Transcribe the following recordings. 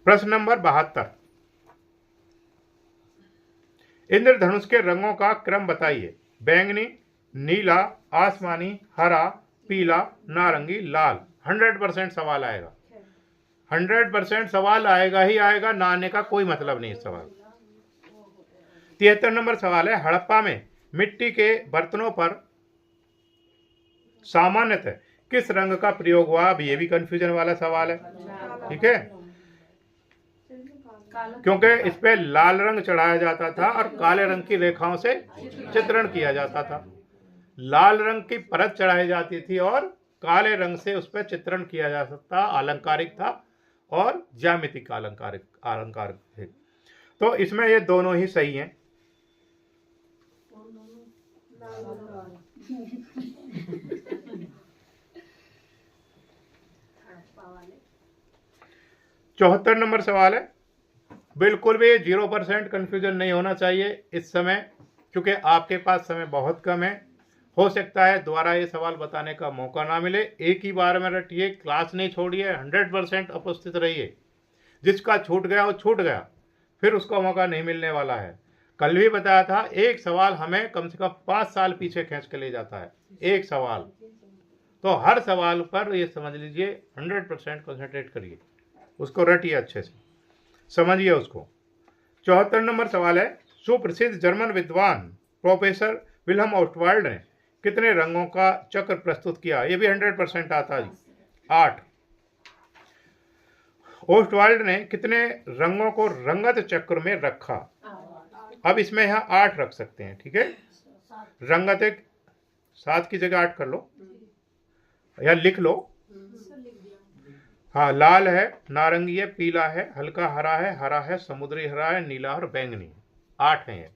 प्रश्न नंबर 72, इंद्रधनुष के रंगों का क्रम बताइए। बैंगनी, नीला, आसमानी, हरा, पीला, नारंगी, लाल। 100% सवाल आएगा, 100% सवाल आएगा ही आएगा, ना आने का कोई मतलब नहीं इस सवाल। 73 नंबर सवाल है, हड़प्पा में मिट्टी के बर्तनों पर सामान्यतः किस रंग का प्रयोग हुआ। अब ये भी कंफ्यूजन वाला सवाल है, ठीक है, क्योंकि इस पे लाल रंग चढ़ाया जाता था और काले रंग की रेखाओं से चित्रण किया जाता था। लाल रंग की परत चढ़ाई जाती थी और काले रंग से उस पर चित्रण किया जा सकता, अलंकारिक था और ज्यामितिक अलंकार थे। तो इसमें ये दोनों ही सही हैं। चौहत्तर नंबर सवाल है, बिल्कुल भी 0% कंफ्यूजन नहीं होना चाहिए इस समय, क्योंकि आपके पास समय बहुत कम है। हो सकता है दोबारा ये सवाल बताने का मौका ना मिले, एक ही बार में रटिए, क्लास नहीं छोड़िए, 100% उपस्थित रहिए। जिसका छूट गया वो छूट गया, फिर उसका मौका नहीं मिलने वाला है। कल भी बताया था, एक सवाल हमें कम से कम 5 साल पीछे खींच के ले जाता है, एक सवाल। तो हर सवाल पर ये समझ लीजिए 100% कंसंट्रेट करिए, उसको रटिए अच्छे से, समझिए उसको। 74 नंबर सवाल है, सुप्रसिद्ध जर्मन विद्वान प्रोफेसर विल्हम ऑस्टवाल्ड ने कितने रंगों का चक्र प्रस्तुत किया। ये भी 100% आता जी, 8। ऑस्टवाल्ड ने कितने रंगों को रंगत चक्र में रखा। अब इसमें यहाँ 8 रख सकते हैं, ठीक है। रंगत एक 7 की जगह 8 कर लो या लिख लो। हाँ, लाल है, नारंगी है, पीला है, हल्का हरा है, समुद्री हरा है, नीला और बैंगनी। 8 हैं।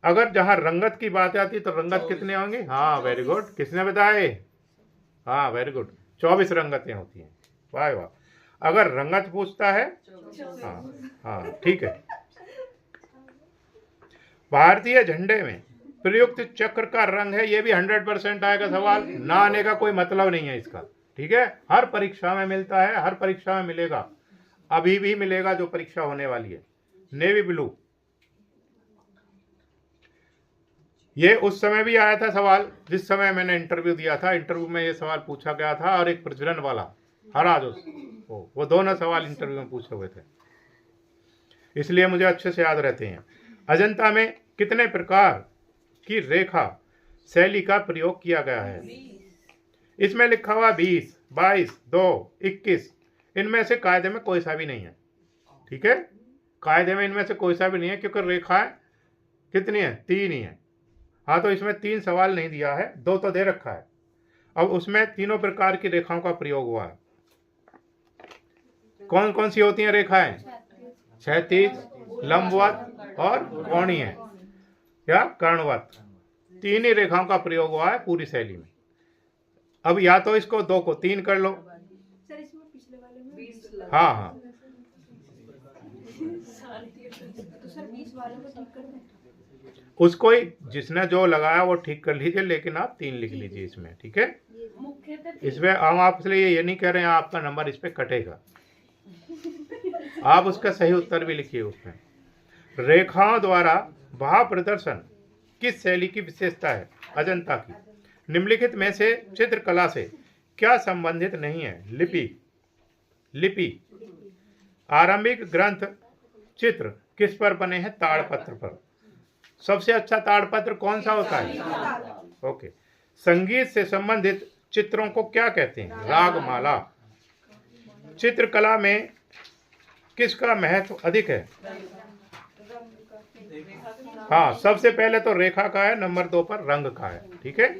अगर जहां रंगत की बात आती तो रंगत कितने होंगे। हाँ, वेरी गुड, किसने बताए। हाँ, वेरी गुड, 24 रंगतें होती हैं। वाह वाह। अगर रंगत पूछता है, हाँ ठीक है। भारतीय झंडे में प्रयुक्त चक्र का रंग है, ये भी 100% आएगा सवाल, ना आने का कोई मतलब नहीं है इसका, ठीक है। हर परीक्षा में मिलता है, हर परीक्षा में मिलेगा, अभी भी मिलेगा जो परीक्षा होने वाली है। नेवी ब्लू, ये उस समय भी आया था सवाल जिस समय मैंने इंटरव्यू दिया था। इंटरव्यू में ये सवाल पूछा गया था, और एक प्रज्वलन वाला हरा जो वो दोनों सवाल इंटरव्यू में पूछे हुए थे, इसलिए मुझे अच्छे से याद रहते हैं। अजंता में कितने प्रकार की रेखा शैली का प्रयोग किया गया है। इसमें लिखा हुआ 20, 22, 2, 21। इनमें से कायदे में कोई सा भी नहीं है, ठीक है। कायदे में इनमें से कोई सा भी नहीं है, क्योंकि रेखाएं कितनी है, 3 ही है। हाँ, तो इसमें 3 सवाल नहीं दिया है, 2 तो दे रखा है। अब उसमें तीनों प्रकार की रेखाओं का प्रयोग हुआ है। कौन कौन सी होती हैं रेखाएं। क्षैतिज, लंबवत और कोणीय या कर्णवत। 3 ही रेखाओं का प्रयोग हुआ है पूरी शैली में। अब या तो इसको 2 को 3 कर लो। हाँ हाँ, उसको ही जिसने जो लगाया वो ठीक कर लीजिए, लेकिन आप 3 लिख लीजिए इसमें, ठीक है। इसमें हम आपसे ये नहीं कह रहे हैं आपका नंबर इस पे कटेगा, आप उसका सही उत्तर भी लिखिए उसमें। रेखाओं द्वारा भाव प्रदर्शन किस शैली की विशेषता है। अजंता की। निम्नलिखित में से चित्रकला से क्या संबंधित नहीं है। लिपि। आरंभिक ग्रंथ चित्र किस पर बने हैं। ताड़पत्र पर। सबसे अच्छा ताड़पत्र कौन सा होता है। ओके। संगीत से संबंधित चित्रों को क्या कहते हैं। रागमाला। चित्रकला में किसका महत्व अधिक है। हाँ, सबसे पहले तो रेखा का है, नंबर 2 पर रंग का है, ठीक है।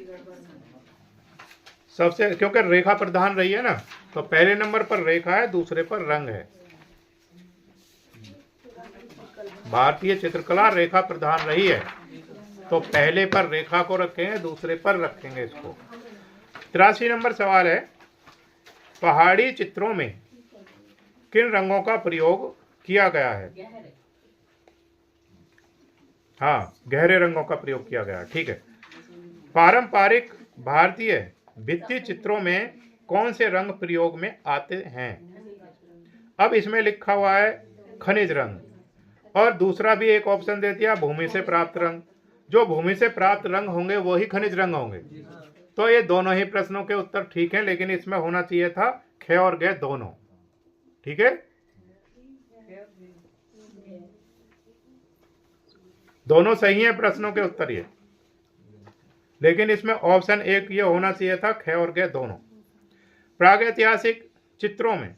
सबसे, क्योंकि रेखा प्रधान रही है ना, तो पहले नंबर पर रेखा है, दूसरे पर रंग है। भारतीय चित्रकला रेखा प्रधान रही है, तो पहले पर रेखा को रखेंगे, दूसरे पर रखेंगे इसको। 83 नंबर सवाल है, पहाड़ी चित्रों में किन रंगों का प्रयोग किया गया है। हाँ, गहरे रंगों का प्रयोग किया गया है, ठीक है। पारंपरिक भारतीय भित्ति चित्रों में कौन से रंग प्रयोग में आते हैं। अब इसमें लिखा हुआ है खनिज रंग, और दूसरा भी एक ऑप्शन दे दिया भूमि से प्राप्त रंग। जो भूमि से प्राप्त रंग होंगे वो ही खनिज रंग होंगे। तो ये दोनों ही प्रश्नों के उत्तर ठीक हैं, लेकिन इसमें होना चाहिए था ख और ग दोनों। ठीक है, दोनों सही हैं प्रश्नों के उत्तर ये, लेकिन इसमें ऑप्शन एक ये होना चाहिए था ख और ग दोनों। प्रागैतिहासिक चित्रों में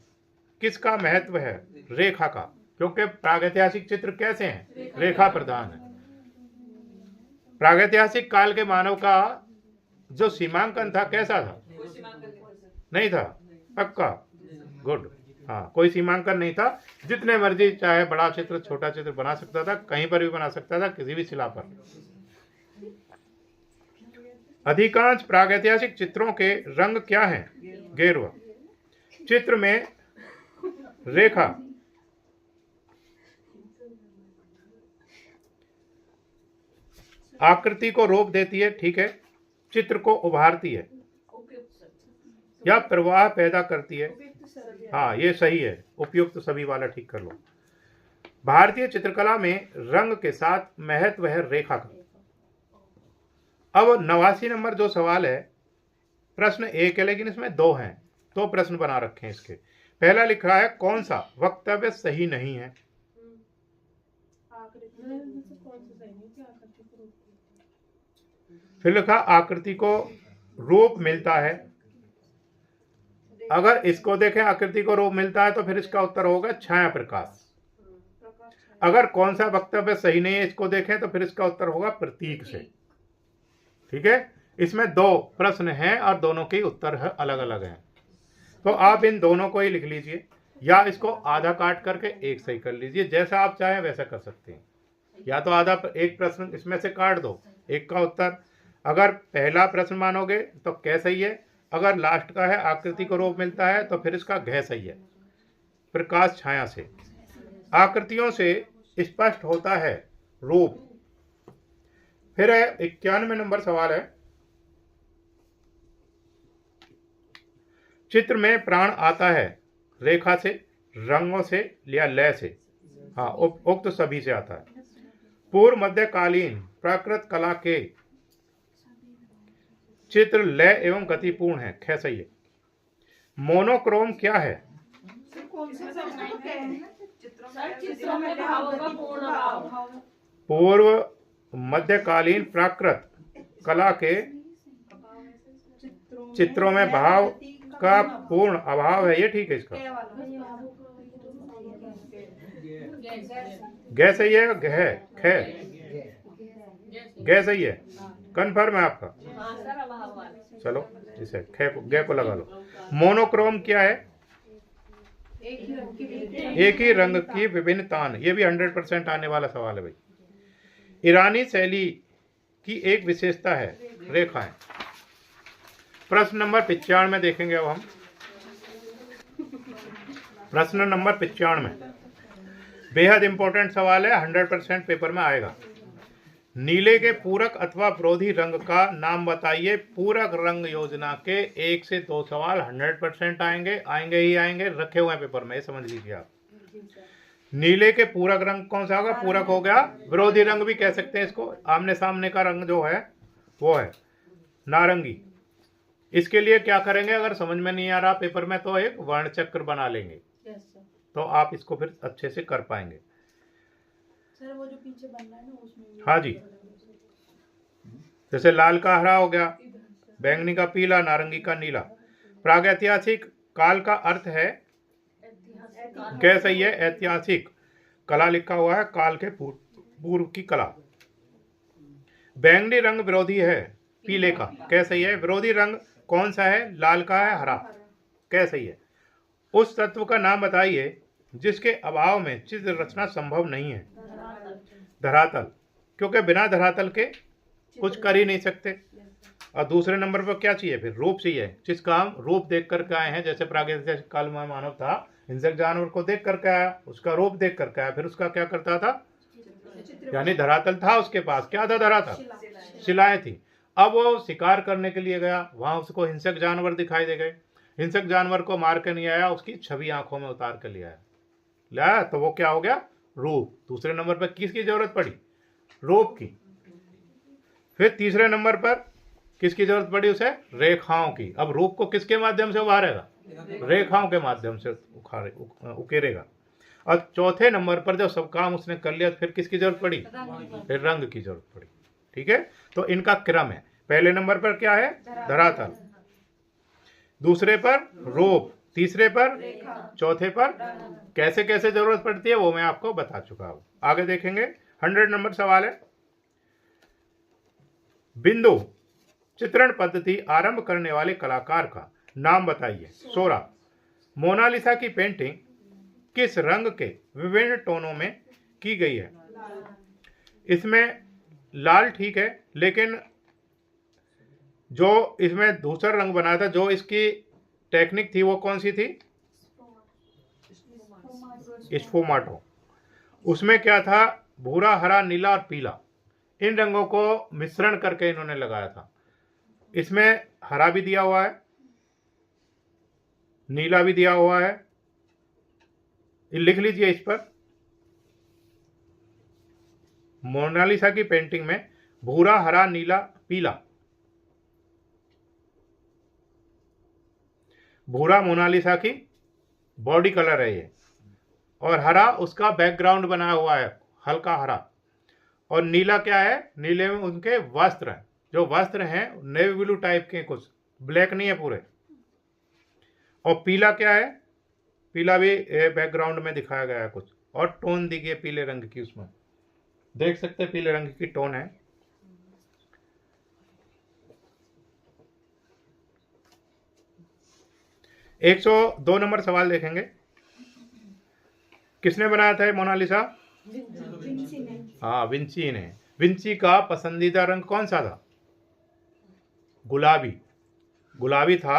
किसका महत्व है? रेखा का, क्योंकि प्रागैतिहासिक चित्र कैसे हैं? रेखा प्रधान है। प्रागैतिहासिक काल के मानव का जो सीमांकन था कैसा था? नहीं था, पक्का, गुड। हाँ, कोई सीमांकन नहीं था, जितने मर्जी चाहे बड़ा चित्र छोटा चित्र बना सकता था, कहीं पर भी बना सकता था, किसी भी शिला पर। अधिकांश प्रागैतिहासिक चित्रों के रंग क्या हैं? गेरुआ। चित्र में रेखा आकृति को रोक देती है, ठीक है, चित्र को उभारती है या प्रवाह पैदा करती है। हाँ, ये सही है, उपयुक्त सभी वाला ठीक कर लो। भारतीय चित्रकला में रंग के साथ महत्व है रेखा का। अब 89 नंबर जो सवाल है, प्रश्न एक है लेकिन इसमें दो हैं, दो प्रश्न बना रखे हैं इसके। पहला लिख रहा है कौन सा वक्तव्य सही नहीं है? फिर लिखा आकृति को रूप मिलता है। अगर इसको देखें आकृति को रूप मिलता है तो फिर इसका उत्तर होगा छाया प्रकाश। अगर कौन सा वक्तव्य सही नहीं है इसको देखें तो फिर इसका उत्तर होगा प्रतीक से। ठीक है, इसमें दो प्रश्न हैं और दोनों के उत्तर है अलग अलग हैं, तो आप इन दोनों को ही लिख लीजिए या इसको आधा काट करके एक सही कर लीजिए, जैसा आप चाहें वैसा कर सकते हैं। या तो आधा एक प्रश्न इसमें से काट दो, एक का उत्तर अगर पहला प्रश्न मानोगे तो कै सही है, अगर लास्ट का है आकृति को रूप मिलता है तो फिर इसका घ सही है, प्रकाश छाया से। आकृतियों से स्पष्ट होता है रूप। फिर है 91 नंबर सवाल है, चित्र में प्राण आता है रेखा से, रंगों से या लय से? हाँ, उक्त तो सभी से आता है। पूर्व मध्यकालीन प्राकृत कला के चित्र लय एवं गतिपूर्ण है, ख सही है। मोनोक्रोम क्या है? पूर्व मध्यकालीन प्राकृत कला के चित्रों में भाव का पूर्ण अभाव है, ये ठीक है। इसका ग सही है, घ ख ग सही है, कन्फर्म है आपका? चलो इसे ख ग को लगा लो। मोनोक्रोम क्या है? एक ही रंग की विभिन्न तान, ये भी 100% आने वाला सवाल है भाई। ईरानी शैली की एक विशेषता है रेखाएं। प्रश्न नंबर 95 देखेंगे अब हम। प्रश्न नंबर 95 बेहद इंपॉर्टेंट सवाल है, 100% पेपर में आएगा। नीले के पूरक अथवा विरोधी रंग का नाम बताइए। पूरक रंग योजना के 1 से 2 सवाल 100% आएंगे ही आएंगे, रखे हुए हैं पेपर में, ये समझ लीजिए आप। नीले के पूरक रंग कौन सा होगा? पूरक हो गया, विरोधी रंग भी कह सकते हैं इसको। आमने सामने का रंग जो है वो है नारंगी। इसके लिए क्या करेंगे, अगर समझ में नहीं आ रहा पेपर में तो एक वर्ण चक्र बना लेंगे, तो आप इसको फिर अच्छे से कर पाएंगे। सर वो जो पीछे बनना है ना उसमें। हाँ जी, जैसे लाल का हरा हो गया, बैंगनी का पीला, नारंगी का नीला। प्रागैतिहासिक काल का अर्थ है क्या सही है? ऐतिहासिक। कला लिखा हुआ है, काल के पूर्व की कला। बैंगनी रंग विरोधी है पीले का, क्या सही है? विरोधी रंग कौन सा है? लाल का है, हरा, क्या सही है? उस तत्व का नाम बताइए जिसके अभाव में चित्र रचना संभव नहीं है। धरातल, क्योंकि बिना धरातल के कुछ कर ही नहीं सकते। और दूसरे नंबर पर क्या चाहिए? फिर रूप चाहिए, जिसका हम रूप देख करके आए हैं। जैसे प्रागैतिहासिक काल में मानव था, हिंसक जानवर को देख करके आया, उसका रूप देख करके आया, फिर उसका क्या करता था? यानी धरातल था उसके पास। क्या था? धरातल, शिलाएं थी। अब वो शिकार करने के लिए गया, वहां उसको हिंसक जानवर दिखाई दे गए। हिंसक जानवर को मार के नहीं आया, उसकी छवि आंखों में उतार कर ले आया। ला, तो वो क्या हो गया, रूप। दूसरे नंबर पर किसकी जरूरत पड़ी, रूप की। फिर तीसरे नंबर पर किसकी जरूरत पड़ी उसे, रेखाओं की। अब रूप को किसके माध्यम से उभारेगा, रेखाओं के माध्यम से उकेरेगा। और चौथे नंबर पर जब सब काम उसने कर लिया, फिर किसकी जरूरत पड़ी, फिर रंग की जरूरत पड़ी। ठीक है, तो इनका क्रम है। पहले नंबर पर क्या है, धरातल, दूसरे पर रूप, तीसरे पर, चौथे पर कैसे कैसे जरूरत पड़ती है वो मैं आपको बता चुका हूं। आगे देखेंगे। 100 नंबर सवाल है, बिंदु चित्रण पद्धति आरंभ करने वाले कलाकार का नाम बताइए। सोरा। मोनालिसा की पेंटिंग किस रंग के विभिन्न टोनों में की गई है। इसमें लाल ठीक है, लेकिन जो इसमें दूसरा रंग बनाया था, जो इसकी टेक्निक थी वो कौन सी थी, स्फुमाटो। उसमें क्या था, भूरा, हरा, नीला और पीला, इन रंगों को मिश्रण करके इन्होंने लगाया था। इसमें हरा भी दिया हुआ है, नीला भी दिया हुआ है, लिख लीजिए इस पर। मोनालिसा की पेंटिंग में भूरा, हरा, नीला, पीला। भूरा मोनालिसा की बॉडी कलर है ये, और हरा उसका बैकग्राउंड बना हुआ है, हल्का हरा। और नीला क्या है, नीले में उनके वस्त्र हैं, जो वस्त्र हैं नेवी ब्लू टाइप के, कुछ ब्लैक नहीं है पूरे। और पीला क्या है, पीला भी बैकग्राउंड में दिखाया गया है कुछ, और टोन दी गई है पीले रंग की, उसमें देख सकते हैं पीले रंग की टोन है। एक 102 नंबर सवाल देखेंगे। किसने बनाया था मोनालिसा, हाँ विंची ने। विंची का पसंदीदा रंग कौन सा था, गुलाबी, गुलाबी था।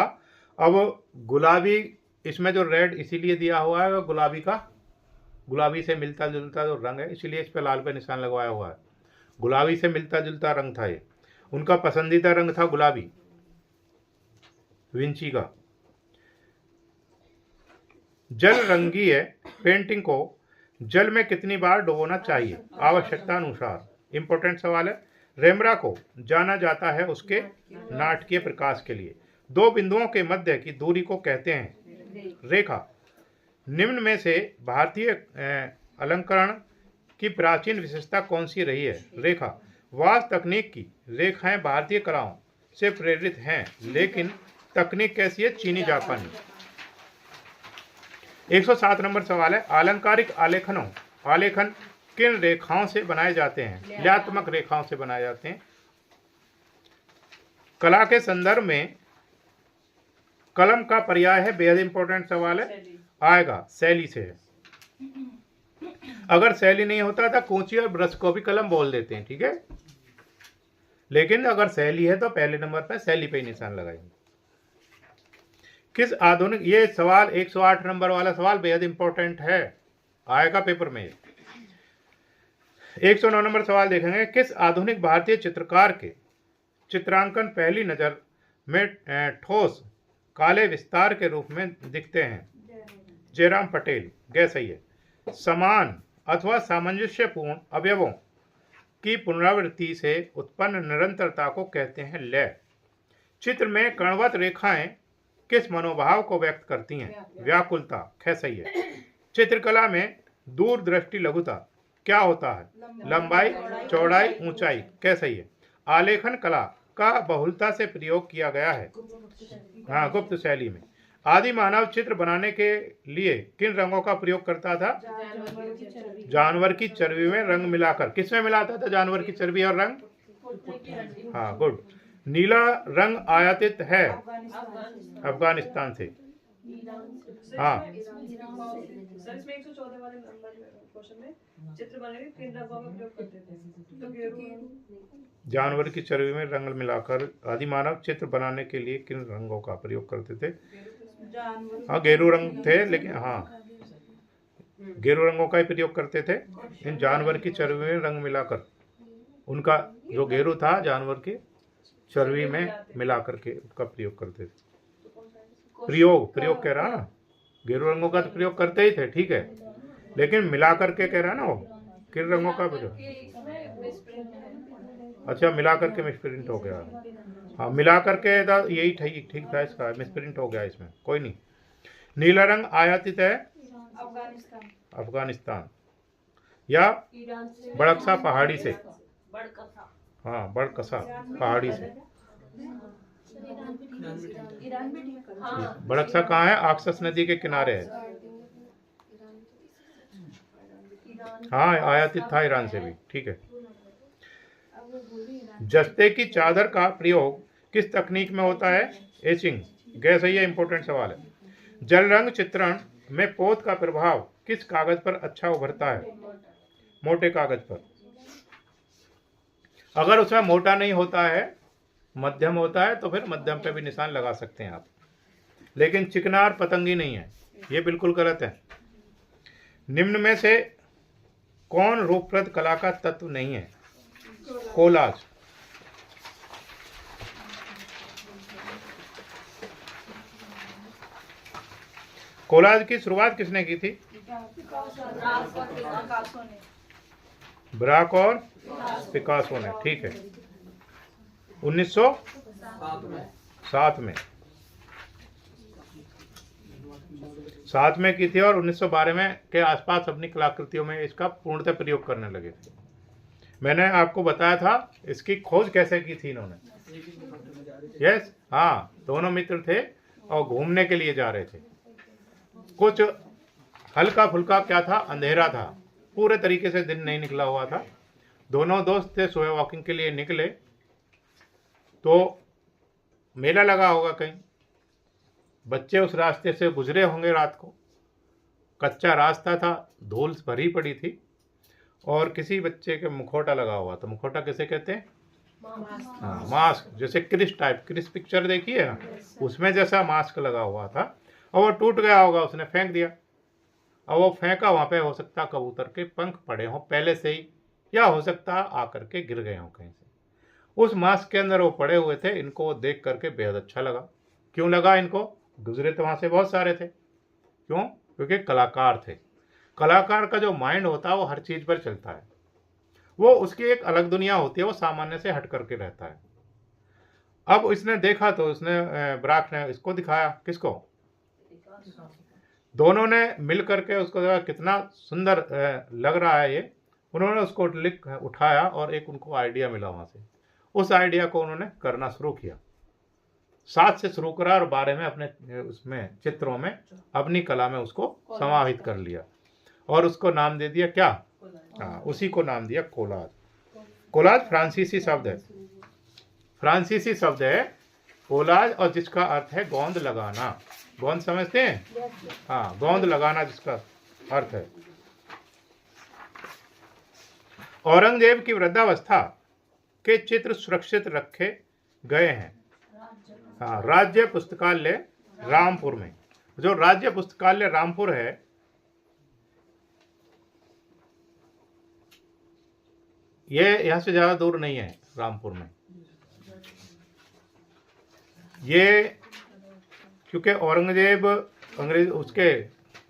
अब गुलाबी, इसमें जो रेड इसीलिए दिया हुआ है, गुलाबी का, गुलाबी से मिलता जुलता जो रंग है, इसीलिए इस पे लाल पे निशान लगवाया हुआ है। गुलाबी से मिलता जुलता रंग था ये, उनका पसंदीदा रंग था गुलाबी, विंची का। जल रंगीय पेंटिंग को जल में कितनी बार डुबोना चाहिए आवश्यकता अनुसार। इंपॉर्टेंट सवाल है। रेमरा को जाना जाता है उसके नाटकीय प्रकाश के लिए। दो बिंदुओं के मध्य की दूरी को कहते हैं रेखा। निम्न में से भारतीय अलंकरण की प्राचीन विशेषता कौन सी रही है। रेखा। वास तकनीक की रेखाएं भारतीय कलाओं से प्रेरित हैं, लेकिन तकनीक कैसी है, चीनी जापानी। 107 नंबर सवाल है। अलंकारिक आलेखन किन रेखाओं से बनाए जाते हैं। लयात्मक रेखाओं से बनाए जाते हैं। कला के संदर्भ में कलम का पर्याय है, बेहद इंपॉर्टेंट सवाल है, आएगा शैली से है। अगर शैली नहीं होता था कूंची और ब्रश को भी कलम बोल देते हैं, ठीक है, लेकिन अगर शैली है तो पहले नंबर पर शैली पे निशान लगाएंगे। किस आधुनिक, ये सवाल 108 नंबर वाला सवाल बेहद इंपॉर्टेंट है, आएगा पेपर में। 109 नंबर सवाल देखेंगे। किस आधुनिक भारतीय चित्रकार के चित्रांकन पहली नजर में ठोस काले विस्तार के रूप में दिखते हैं। जयराम पटेल, गैर सही है। समान अथवा सामंजस्यपूर्ण अवयवों की पुनरावृत्ति से उत्पन्न निरंतरता को कहते हैं लय। चित्र में कणवत रेखाएं किस मनोभाव को व्यक्त करती हैं। व्याकुलता, खै सही है। चित्रकला में दूरदृष्टि लघुता क्या होता है, लंबाई, चौड़ाई, ऊंचाई, क्या सही है। आलेखन कला का बहुलता से प्रयोग किया गया है, हाँ, गुप्त शैली में। आदि मानव चित्र बनाने के लिए किन रंगों का प्रयोग करता था। जानवर की चर्बी में रंग मिलाकर। किसमें मिलाता था जानवर की चर्बी और रंग, हाँ, गुड। नीला रंग आयातित है अफगानिस्तान से, हाँ। सर इसमें 114 वाले नंबर क्वेश्चन में चित्र बनाने के किन रंगों का प्रयोग करते थे, तो गेरू। जानवर की चर्बी में रंग मिलाकर आदि मानव चित्र बनाने के लिए किन रंगों का प्रयोग करते थे। हाँ, गेरू रंग थे, लेकिन हाँ, गेरू रंगों का ही प्रयोग करते थे। इन जानवर की चर्बी में रंग मिलाकर, उनका जो गेरू था जानवर की चर्बी में मिलाकर के उसका प्रयोग करते थे। प्रयोग कह रहा ना, गेरू रंगों का तो प्रयोग करते ही थे, ठीक है। लेकिन मिला करके कह रहा है ना वो, किन रंगों का जो, इसमें मिसप्रिंट है। अच्छा मिला करके मिसप्रिंट हो गया। हाँ मिला करके था, यही ठीक ठीक था, इसका मिसप्रिंट हो गया इसमें, कोई नहीं। नीला रंग आयातित है अफगानिस्तान, अफगानिस्तान या बड़कसा पहाड़ी से, हाँ बड़कसा पहाड़ी से। ईरान भी ठीक कर, बड़कसा कहाँ है? आक्सस नदी के किनारे है। हाँ आयातित था ईरान से भी, ठीक है। जस्ते की चादर का प्रयोग किस तकनीक में होता है? एचिंग, गैस है, ये इंपॉर्टेंट सवाल है। जल रंग चित्रण में पोत का प्रभाव किस कागज पर अच्छा उभरता है? मोटे कागज पर। अगर उसमें मोटा नहीं होता है, मध्यम होता है, तो फिर मध्यम पे भी निशान लगा सकते हैं आप, लेकिन चिकना और पतंगी नहीं है, ये बिल्कुल गलत है। निम्न में से कौन रूपप्रद कला का तत्व नहीं है? कोलाज। कोलाज की शुरुआत किसने की थी? ब्राक और पिकासो ने, ठीक है। 1907 में की थी और 1912 में के आसपास अपनी कलाकृतियों में इसका पूर्णतः प्रयोग करने लगे थे। मैंने आपको बताया था इसकी खोज कैसे की थी इन्होंने। यस, हाँ, दोनों मित्र थे और घूमने के लिए जा रहे थे। कुछ हल्का फुल्का क्या था, अंधेरा था, पूरे तरीके से दिन नहीं निकला हुआ था। दोनों दोस्त थे, सुबह वॉकिंग के लिए निकले तो मेला लगा होगा कहीं, बच्चे उस रास्ते से गुजरे होंगे रात को, कच्चा रास्ता था, धूल भरी पड़ी थी और किसी बच्चे के मुखौटा लगा हुआ था। मुखौटा किसे कहते हैं? हाँ, मास्क, जैसे क्रिस टाइप, क्रिस पिक्चर देखी है ना, उसमें जैसा मास्क लगा हुआ था और वो टूट गया होगा, उसने फेंक दिया। और वो फेंका, वहाँ पे हो सकता कबूतर के पंख पड़े हों पहले से ही, या हो सकता आकर के गिर गए हों कहीं से। उस मास्क के अंदर वो पड़े हुए थे, इनको वो देख करके बेहद अच्छा लगा। क्यों लगा इनको? गुजरे तो वहाँ से बहुत सारे थे। क्यों? क्योंकि कलाकार थे। कलाकार का जो माइंड होता है वो हर चीज़ पर चलता है, वो उसकी एक अलग दुनिया होती है, वो सामान्य से हट करके रहता है। अब इसने देखा तो उसने ब्राक ने इसको दिखाया, किसको? दोनों ने मिल करके उसको देखा कितना सुंदर लग रहा है ये। उन्होंने उसको लिख उठाया और एक उनको आइडिया मिला वहाँ से। उस आइडिया को उन्होंने करना शुरू किया, 7 से शुरू करा और 12 में अपने उसमें चित्रों में अपनी कला में उसको समाहित कर लिया और उसको नाम दे दिया क्या? हाँ, उसी को नाम दिया कोलाज। कोलाज फ्रांसीसी शब्द है, फ्रांसीसी शब्द है कोलाज, और जिसका अर्थ है गोंद लगाना। गोंद समझते हैं? हाँ, गोंद लगाना जिसका अर्थ है। औरंगजेब की वृद्धावस्था के चित्र सुरक्षित रखे गए हैं। हाँ, राज्य पुस्तकालय रामपुर में। जो राज्य पुस्तकालय रामपुर है, ये यहाँ से ज़्यादा दूर नहीं है रामपुर में। ये क्योंकि औरंगजेब अंग्रेज उसके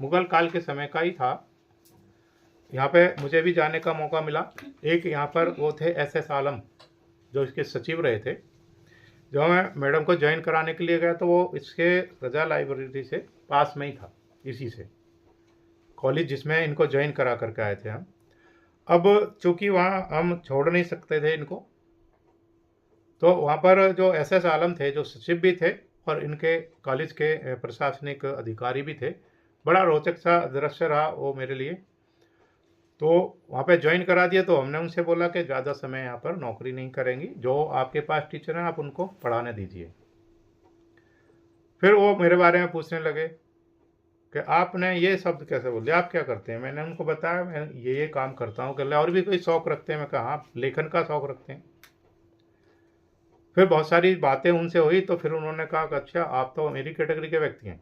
मुगल काल के समय का ही था। यहाँ पे मुझे भी जाने का मौका मिला। एक यहाँ पर वो थे SS आलम, जो इसके सचिव रहे थे। जब मैं मैडम को ज्वाइन कराने के लिए गया तो वो इसके रजा लाइब्रेरी से पास में ही था, इसी से कॉलेज जिसमें इनको ज्वाइन करा करके आए थे हम। अब चूँकि वहाँ हम छोड़ नहीं सकते थे इनको, तो वहाँ पर जो SS आलम थे, जो सचिव भी थे और इनके कॉलेज के प्रशासनिक अधिकारी भी थे। बड़ा रोचक सा दृश्य रहा वो मेरे लिए। तो वहाँ पे ज्वाइन करा दिया तो हमने उनसे बोला कि ज़्यादा समय यहाँ पर नौकरी नहीं करेंगी, जो आपके पास टीचर हैं आप उनको पढ़ाने दीजिए। फिर वो मेरे बारे में पूछने लगे कि आपने ये शब्द कैसे बोल दिया, आप क्या करते हैं? मैंने उनको बताया मैं ये काम करता हूँ। कहले और भी कोई शौक़ रखते हैं? मैं कहा हाँ, लेखन का शौक़ रखते हैं। फिर बहुत सारी बातें उनसे हुई तो फिर उन्होंने कहा कि अच्छा आप तो मेरी कैटेगरी के व्यक्ति हैं।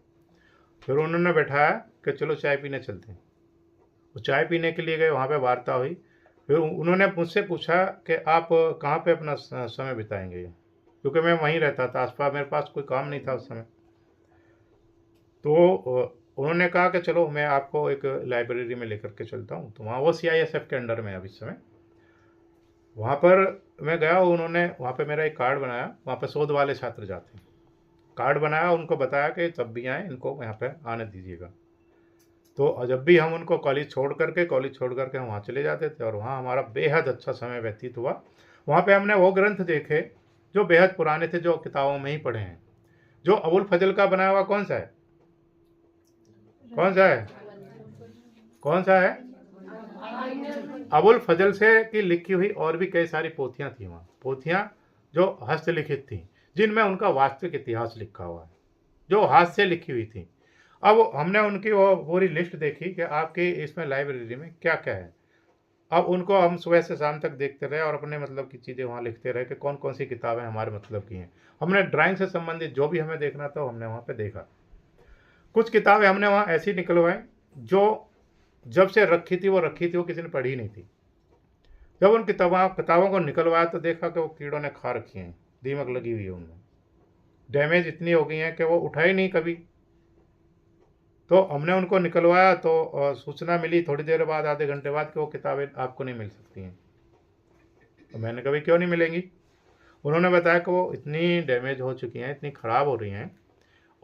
फिर उन्होंने बैठाया कि चलो चाय पीने चलते हैं। वो चाय पीने के लिए गए, वहाँ पे वार्ता हुई। फिर उन्होंने मुझसे पूछा कि आप कहाँ पे अपना समय बिताएंगे, क्योंकि मैं वहीं रहता था, आसपास मेरे पास कोई काम नहीं था उस समय। तो उन्होंने कहा कि चलो मैं आपको एक लाइब्रेरी में लेकर के चलता हूँ। तो वहाँ वो CISF के अंडर में है अभी इस समय। वहाँ पर मैं गया, उन्होंने वहाँ पे मेरा एक कार्ड बनाया। वहाँ पे शोध वाले छात्र जाते हैं, कार्ड बनाया, उनको बताया कि जब भी आए इनको यहाँ पे आने दीजिएगा। तो जब भी हम उनको कॉलेज छोड़ करके हम वहाँ चले जाते थे और वहाँ हमारा बेहद अच्छा समय व्यतीत हुआ। वहाँ पे हमने वो ग्रंथ देखे जो बेहद पुराने थे, जो किताबों में ही पढ़े हैं। जो अबुल फजल का बनाया हुआ कौन सा है, कौन सा है, कौन सा है? अबुल फजल से की लिखी हुई और भी कई सारी पोथियाँ थी वहाँ, पोथियाँ जो हस्तलिखित थी, जिनमें उनका वास्तविक इतिहास लिखा हुआ है, जो हाथ से लिखी हुई थी। अब हमने उनकी वो पूरी लिस्ट देखी कि आपकी इसमें लाइब्रेरी में क्या क्या है। अब उनको हम सुबह से शाम तक देखते रहे और अपने मतलब की चीज़ें वहाँ लिखते रहे कि कौन कौन सी किताबें हमारे मतलब की हैं। हमने ड्राइंग से संबंधित जो भी हमें देखना था हमने वहाँ पे देखा। कुछ किताबें हमने वहाँ ऐसी निकलवाई जो जब से रखी थी वो किसी ने पढ़ी नहीं थी। जब उन किताबों को निकलवाया तो देखा कि वो कीड़ों ने खा रखी हैं, दीमक लगी हुई है उनमें, डैमेज इतनी हो गई हैं कि वो उठाई नहीं कभी। तो हमने उनको निकलवाया तो सूचना मिली थोड़ी देर बाद, आधे घंटे बाद, कि वो किताबें आपको नहीं मिल सकती हैं। तो मैंने कभी क्यों नहीं मिलेंगी? उन्होंने बताया कि वो इतनी डैमेज हो चुकी हैं, इतनी ख़राब हो रही हैं,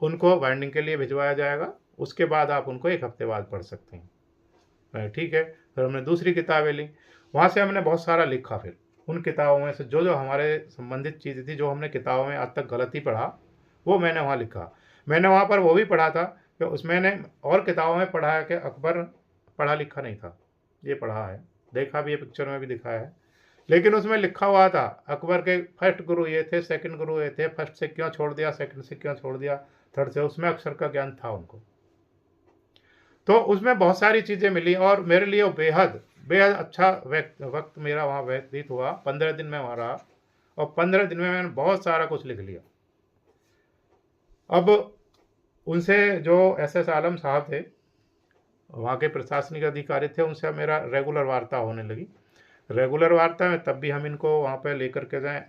उनको बाइंडिंग के लिए भिजवाया जाएगा, उसके बाद आप उनको 1 हफ्ते बाद पढ़ सकते हैं। ठीक है। फिर हमने दूसरी किताबें ली, वहाँ से हमने बहुत सारा लिखा। फिर उन किताबों में से जो जो हमारे संबंधित चीज़ें थी, जो हमने किताबों में आज तक गलती पढ़ा, वो मैंने वहाँ लिखा। मैंने वहाँ पर वो भी पढ़ा था कि उसमें ने और किताबों में पढ़ा है कि अकबर पढ़ा लिखा नहीं था, ये पढ़ा है, देखा भी है, पिक्चर में भी दिखाया है, लेकिन उसमें लिखा हुआ था अकबर के फर्स्ट गुरु ये थे, सेकंड गुरु ये थे, फर्स्ट से क्यों छोड़ दिया, सेकंड से क्यों छोड़ दिया, थर्ड से, उसमें अक्षर का ज्ञान था उनको। तो उसमें बहुत सारी चीज़ें मिली और मेरे लिए वो बेहद बेहद अच्छा वक्त मेरा वहाँ व्यतीत हुआ। 15 दिन में वहाँ रहा और 15 दिन में मैंने बहुत सारा कुछ लिख लिया। अब उनसे जो SS आलम साहब थे, वहाँ के प्रशासनिक अधिकारी थे, उनसे मेरा रेगुलर वार्ता होने लगी। रेगुलर वार्ता में तब भी हम इनको वहाँ पे लेकर के जाएं,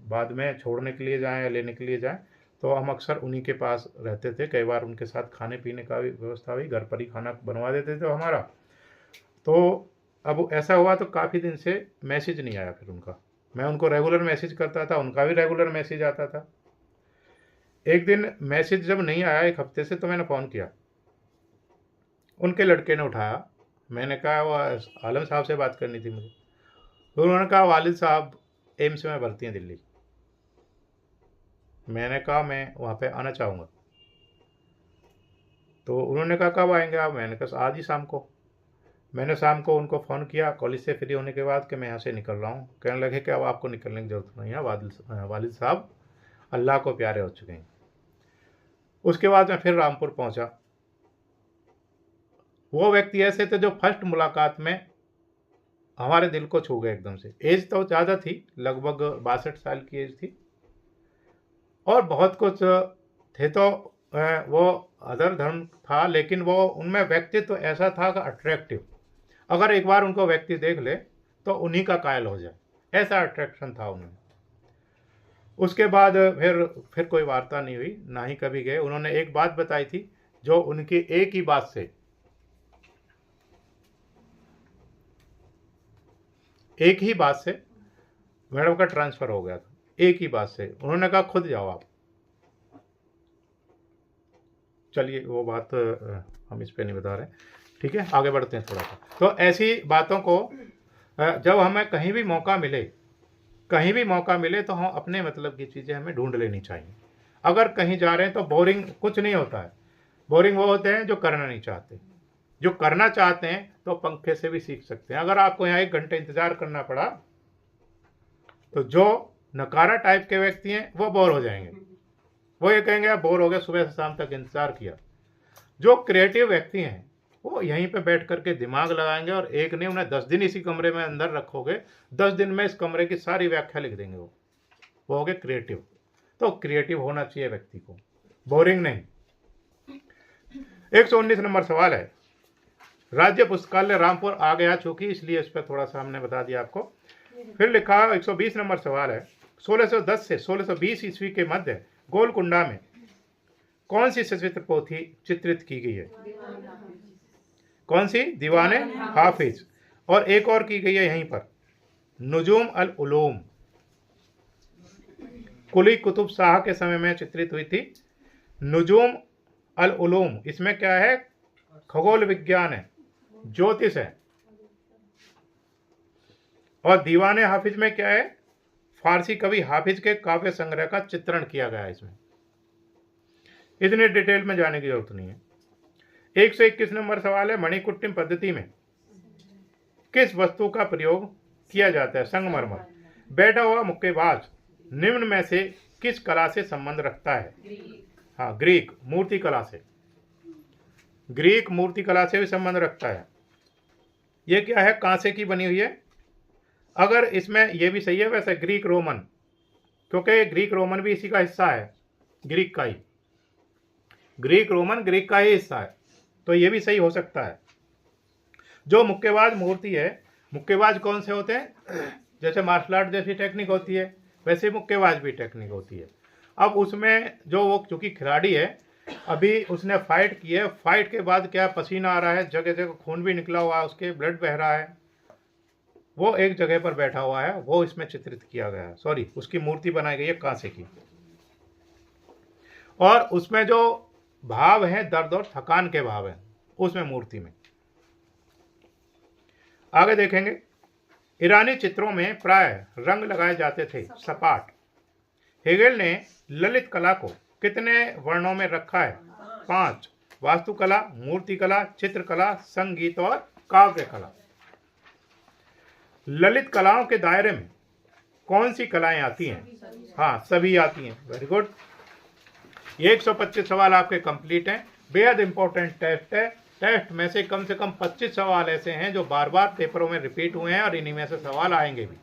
बाद में छोड़ने के लिए जाएं या लेने के लिए जाएं, तो हम अक्सर उन्हीं के पास रहते थे। कई बार उनके साथ खाने पीने का भी व्यवस्था हुई, घर पर ही खाना बनवा देते थे हमारा। तो अब ऐसा हुआ तो काफ़ी दिन से मैसेज नहीं आया फिर उनका। मैं उनको रेगुलर मैसेज करता था, उनका भी रेगुलर मैसेज आता था। एक दिन मैसेज जब नहीं आया 1 हफ्ते से, तो मैंने फ़ोन किया, उनके लड़के ने उठाया। मैंने कहा वो आलम साहब से बात करनी थी मुझे। तो उन्होंने कहा वालिद साहब एम्स में भर्ती हैं दिल्ली। मैंने कहा मैं वहाँ पे आना चाहूँगा। तो उन्होंने कहा कब आएंगे आप? मैंने कहा आज ही शाम को। मैंने शाम को उनको फ़ोन किया कॉलेज से फ्री होने के बाद कि मैं यहाँ से निकल रहा हूँ। कहने लगे कि अब आपको निकलने की ज़रूरत नहीं है, वालिद साहब अल्लाह को प्यारे हो चुके हैं। उसके बाद मैं फिर रामपुर पहुँचा। वो व्यक्ति ऐसे थे जो फर्स्ट मुलाकात में हमारे दिल को छू गए एकदम से। एज तो ज़्यादा थी, लगभग 62 साल की एज थी और बहुत कुछ थे। तो वो अदर धर्म था, लेकिन वो उनमें व्यक्तित्व तो ऐसा था कि अट्रैक्टिव, अगर एक बार उनको व्यक्ति देख ले तो उन्हीं का कायल हो जाए, ऐसा अट्रैक्शन था उनमें। उसके बाद फिर कोई वार्ता नहीं हुई, ना ही कभी गए। उन्होंने एक बात बताई थी जो उनकी एक ही बात से मैडम का ट्रांसफ़र हो गया था। एक ही बात से उन्होंने कहा खुद जाओ आप। चलिए वो बात हम इस पे नहीं बता रहे, ठीक है, आगे बढ़ते हैं थोड़ा सा। तो ऐसी बातों को जब हमें कहीं भी मौका मिले तो हम अपने मतलब की चीज़ें हमें ढूंढ लेनी चाहिए। अगर कहीं जा रहे हैं तो बोरिंग कुछ नहीं होता है। बोरिंग वो होते हैं जो करना नहीं चाहते। जो करना चाहते हैं तो पंखे से भी सीख सकते हैं। अगर आपको यहाँ 1 घंटे इंतज़ार करना पड़ा तो जो नकारा टाइप के व्यक्ति हैं वो बोर हो जाएंगे, वो ये कहेंगे आप बोर हो गए, सुबह से शाम तक इंतज़ार किया। जो क्रिएटिव व्यक्ति हैं वो यहीं पे बैठ करके दिमाग लगाएंगे और एक नहीं, उन्हें 10 दिन इसी कमरे में अंदर रखोगे, 10 दिन में इस कमरे की सारी व्याख्या लिख देंगे। वो हो गए क्रिएटिव। तो क्रिएटिव होना चाहिए व्यक्ति को, बोरिंग नहीं। 119 नंबर सवाल है, राज्य पुस्तकालय रामपुर आ गया चूंकि, इसलिए इस पर थोड़ा सा हमने बता दिया आपको। फिर लिखा 120 नंबर सवाल है, 1610 से 1620 ईस्वी के मध्य गोलकुंडा में कौन सी सचित्र पोथी चित्रित की गई है? कौन सी? दीवाने हाफिज। और एक और की गई है यहीं पर, नुजूम अल उलूम, कुली कुतुब शाह के समय में चित्रित हुई थी। नुजूम अल उलूम, इसमें क्या है? खगोल विज्ञान है, ज्योतिष है। और दीवाने हाफिज में क्या है? फारसी कवि हाफिज के काव्य संग्रह का चित्रण किया गया है इसमें। इतने डिटेल में जाने की जरूरत नहीं है। 121 नंबर सवाल है, मणिकुट्टिम पद्धति में किस वस्तु का प्रयोग किया जाता है? संगमरमर। बैठा हुआ मुक्केबाज निम्न में से किस कला से संबंध रखता है? हाँ, ग्रीक मूर्ति कला से। ग्रीक मूर्ति कला से भी संबंध रखता है। ये क्या है? कांसे की बनी हुई है। अगर इसमें ये भी सही है वैसे ग्रीक रोमन, क्योंकि ग्रीक रोमन भी इसी का हिस्सा है, ग्रीक का ही। ग्रीक रोमन ग्रीक का ही हिस्सा है, तो ये भी सही हो सकता है। जो मुक्केबाज मूर्ति है, मुक्केबाज कौन से होते हैं? जैसे मार्शल आर्ट जैसी टेक्निक होती है, वैसे मुक्केबाज भी टेक्निक होती है। अब उसमें जो वो चूंकि खिलाड़ी है, अभी उसने फाइट की है, फाइट के बाद क्या पसीना आ रहा है, जगह जगह खून भी निकला हुआ है, उसके ब्लड बह रहा है, वो एक जगह पर बैठा हुआ है, वो इसमें चित्रित किया गया है। सॉरी, उसकी मूर्ति बनाई गई है कांसे की। और उसमें जो भाव है, दर्द और थकान के भाव है उसमें मूर्ति में। आगे देखेंगे, ईरानी चित्रों में प्राय रंग लगाए जाते थे सपाट। हेगेल ने ललित कला को कितने वर्णों में रखा है? 5। वास्तुकला, मूर्तिकला, चित्रकला, संगीत और काव्य कला। ललित कलाओं के दायरे में कौन सी कलाएं आती हैं? हाँ, सभी आती हैं। Very good. ये 125 सवाल आपके कंप्लीट हैं। बेहद इंपॉर्टेंट टेस्ट है। टेस्ट में से कम 25 सवाल ऐसे हैं जो बार बार पेपरों में रिपीट हुए हैं और इन्हीं में से सवाल आएंगे भी।